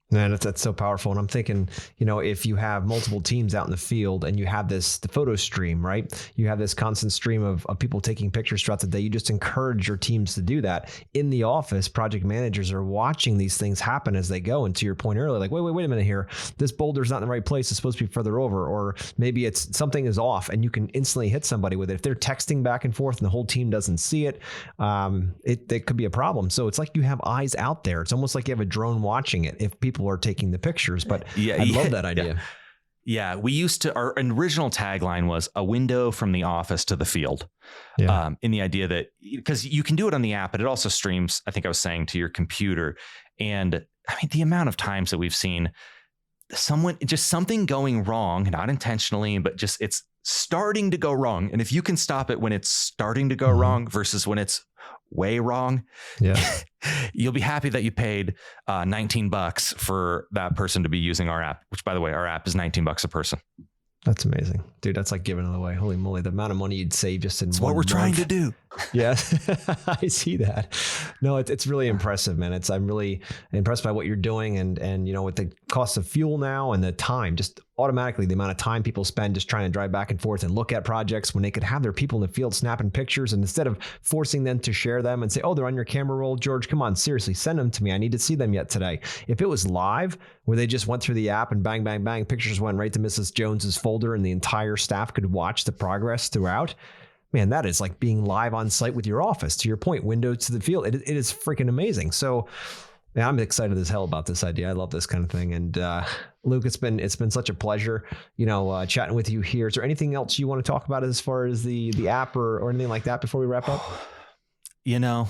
Man, that's so powerful. And I'm thinking, if you have multiple teams out in the field and you have the photo stream, right? You have this constant stream of people taking pictures throughout the day. You just encourage your teams to do that. In the office, project managers are watching these things happen as they go. And to your point earlier, like, wait a minute here. This boulder's not in the right place. It's supposed to be further over, or maybe something is off, and you can instantly hit somebody with it. If they're texting back and forth and the whole team doesn't see it, it could be a problem. So it's like you have eyes out there. It's almost like you have a drone watching it if people are taking the pictures. But I love that idea. Yeah. We used to, our original tagline was a window from the office to the field. Yeah. In the idea that, because you can do it on the app, but it also streams, I think I was saying, to your computer. And I mean, the amount of times that we've seen something going wrong, not intentionally, but just it's starting to go wrong. And if you can stop it when it's starting to go wrong versus when it's way wrong, you'll be happy that you paid $19 for that person to be using our app, which, by the way, our app is $19 a person. That's amazing, dude. That's like giving it away. Holy moly. The amount of money you'd save just in It's what we're trying to do. Yeah, I see that. No, it's really impressive, man. I'm really impressed by what you're doing, and with the cost of fuel now and the time, just automatically the amount of time people spend just trying to drive back and forth and look at projects when they could have their people in the field snapping pictures, and instead of forcing them to share them and say, oh, they're on your camera roll, George, come on, seriously, send them to me. I need to see them yet today. If it was live, where they just went through the app and bang, bang, bang, pictures went right to Mrs. Jones's folder and the entire staff could watch the progress throughout, man, that is like being live on site with your office. To your point, windows to the field. It is freaking amazing. So yeah, I'm excited as hell about this idea. I love this kind of thing. And Luke, it's been such a pleasure, chatting with you here. Is there anything else you want to talk about as far as the app or anything like that before we wrap up? No.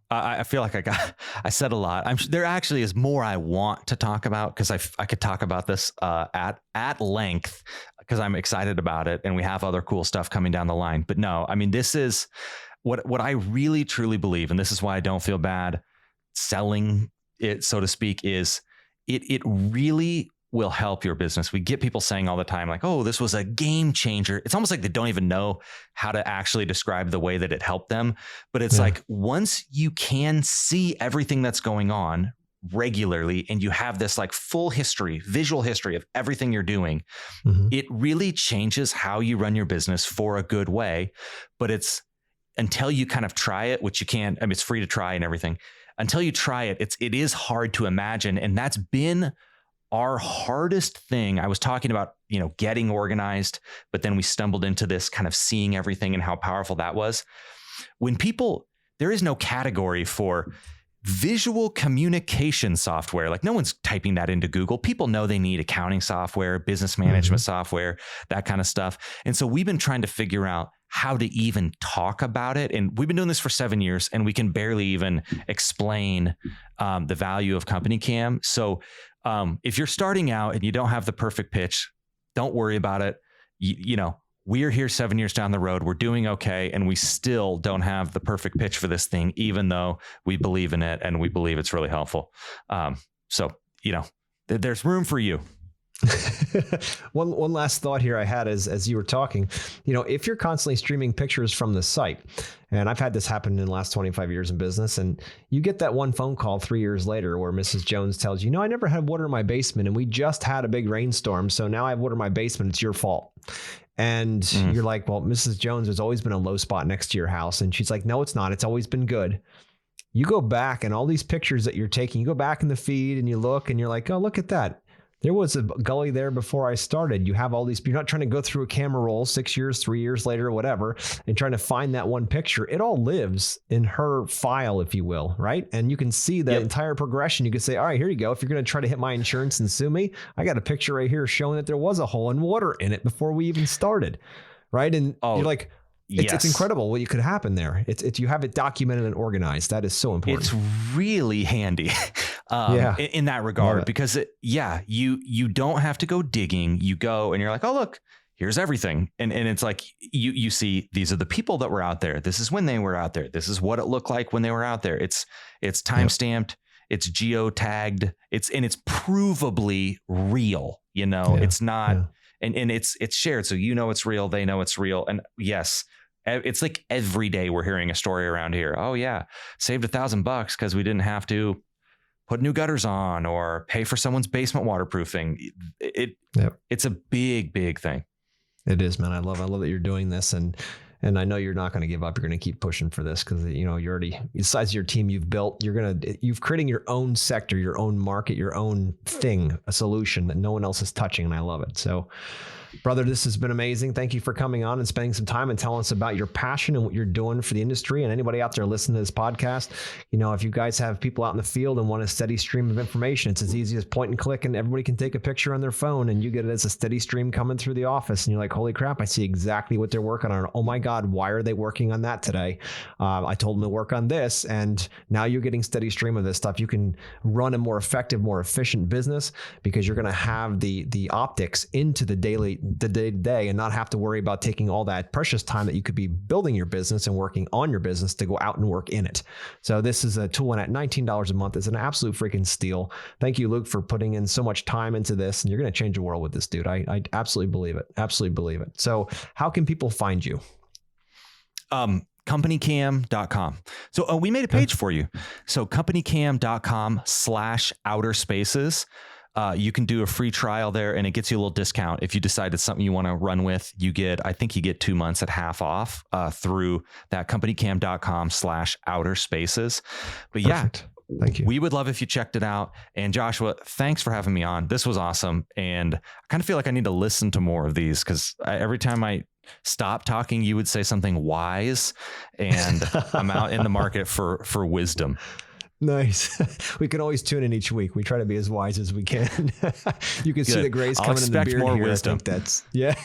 I feel like I said a lot. There actually is more I want to talk about, because I could talk about this at length, because I'm excited about it, and we have other cool stuff coming down the line. But no, I mean, this is what I really truly believe, and this is why I don't feel bad selling it, so to speak, is it really will help your business. We get people saying all the time, like, oh, this was a game changer. It's almost like they don't even know how to actually describe the way that it helped them. But it's like, once you can see everything that's going on regularly, and you have this like full history, visual history of everything you're doing, it really changes how you run your business for a good way. But it's until you kind of try it, which you can't, I mean, it's free to try and everything. Until you try it, it is hard to imagine. And that's been our hardest thing. I was talking about, getting organized, but then we stumbled into this kind of seeing everything and how powerful that was. There is no category for visual communication software. Like, no one's typing that into Google. People know they need accounting software, business management software, that kind of stuff. And so we've been trying to figure out how to even talk about it. And we've been doing this for 7 years, and we can barely even explain the value of Company Cam. So if you're starting out and you don't have the perfect pitch, don't worry about it. We're here 7 years down the road. We're doing okay. And we still don't have the perfect pitch for this thing, even though we believe in it and we believe it's really helpful. There's room for you. One last thought here I had as you were talking, if you're constantly streaming pictures from the site, and I've had this happen in the last 25 years in business, and you get that one phone call 3 years later where Mrs. Jones tells you, I never had water in my basement, and we just had a big rainstorm, so now I have water in my basement. It's your fault. And you're like, well, Mrs. Jones, there's always been a low spot next to your house. And she's like, no, it's not. It's always been good. You go back, and all these pictures that you're taking, you go back in the feed and you look, and you're like, oh, look at that. There was a gully there before I started. You have all these, you're not trying to go through a camera roll 6 years, 3 years later, whatever, and trying to find that one picture. It all lives in her file, if you will, right? And you can see the entire progression. You can say, all right, here you go. If you're going to try to hit my insurance and sue me, I got a picture right here showing that there was a hole in water in it before we even started, right? And you're like, it's incredible what could happen there. It's you have it documented and organized. That is so important. It's really handy in that regard, because you don't have to go digging. You go and you're like, oh, look, here's everything. And it's like, you see, these are the people that were out there. This is when they were out there. This is what it looked like when they were out there. It's time-stamped. It's geotagged. It's provably real. It's not, and it's shared. So, it's real. They know it's real. And yes, it's like every day we're hearing a story around here. Oh yeah. Saved $1,000 because we didn't have to put new gutters on or pay for someone's basement waterproofing. It's a big, big thing. It is, man. I love that you're doing this. And I know you're not going to give up. You're going to keep pushing for this because, you're already, besides your team you've built, you've creating your own sector, your own market, your own thing, a solution that no one else is touching. And I love it. So, brother, this has been amazing. Thank you for coming on and spending some time and telling us about your passion and what you're doing for the industry. And anybody out there listening to this podcast, if you guys have people out in the field and want a steady stream of information, it's as easy as point and click, and everybody can take a picture on their phone and you get it as a steady stream coming through the office. And you're like, holy crap, I see exactly what they're working on. Oh my God, why are they working on that today? I told them to work on this. And now you're getting steady stream of this stuff. You can run a more effective, more efficient business because you're going to have the optics into the day-to-day and not have to worry about taking all that precious time that you could be building your business and working on your business to go out and work in it. So this is a tool, and at $19 a month is an absolute freaking steal. Thank you, Luke, for putting in so much time into this, and you're going to change the world with this, dude. I absolutely believe it. Absolutely believe it. So how can people find you? Companycam.com. So we made a page for you. So companycam.com/outer spaces. You can do a free trial there, and it gets you a little discount. If you decide it's something you want to run with, you get 2 months at half off through that companycam.com/outer spaces. But Perfect. Thank you. We would love if you checked it out. And Joshua, thanks for having me on. This was awesome. And I kind of feel like I need to listen to more of these because every time I stop talking, you would say something wise, and I'm out in the market for wisdom. Nice. We can always tune in each week. We try to be as wise as we can. You can see the grays coming in the beard more here. Wisdom. I think that's, yeah.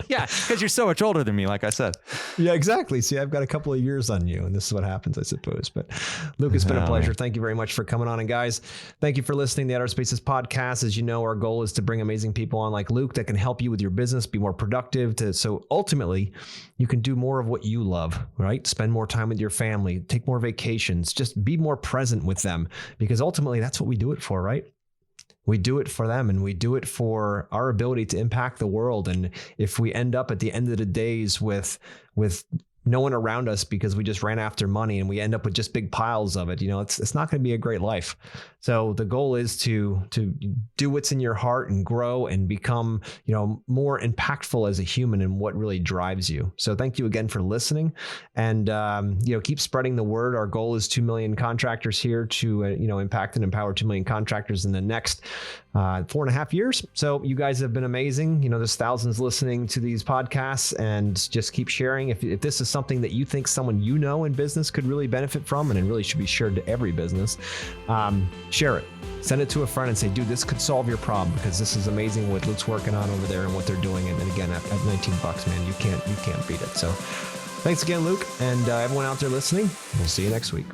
Yeah, because you're so much older than me, like I said. Yeah, exactly. See, I've got a couple of years on you, and this is what happens, I suppose. But Luke, it's been a pleasure. Thank you very much for coming on. And guys, thank you for listening to the Outer Spaces podcast. As you know, our goal is to bring amazing people on like Luke that can help you with your business, be more productive, so ultimately you can do more of what you love, right? Spend more time with your family, take more vacations, just be more present with them, because ultimately that's what we do it for, right? We do it for them, and we do it for our ability to impact the world. And if we end up at the end of the days with no one around us because we just ran after money, and we end up with just big piles of it, it's not going to be a great life. So the goal is to do what's in your heart and grow and become, more impactful as a human and what really drives you. So thank you again for listening, and, keep spreading the word. Our goal is 2 million contractors here to, impact and empower 2 million contractors in the next 4.5 years. So you guys have been amazing. There's thousands listening to these podcasts, and just keep sharing. If this is something that you think someone in business could really benefit from, and it really should be shared to every business, share it. Send it to a friend and say, dude, this could solve your problem, because this is amazing what Luke's working on over there and what they're doing. And then again, at $19, man, you can't beat it. So thanks again, Luke, and everyone out there listening. We'll see you next week.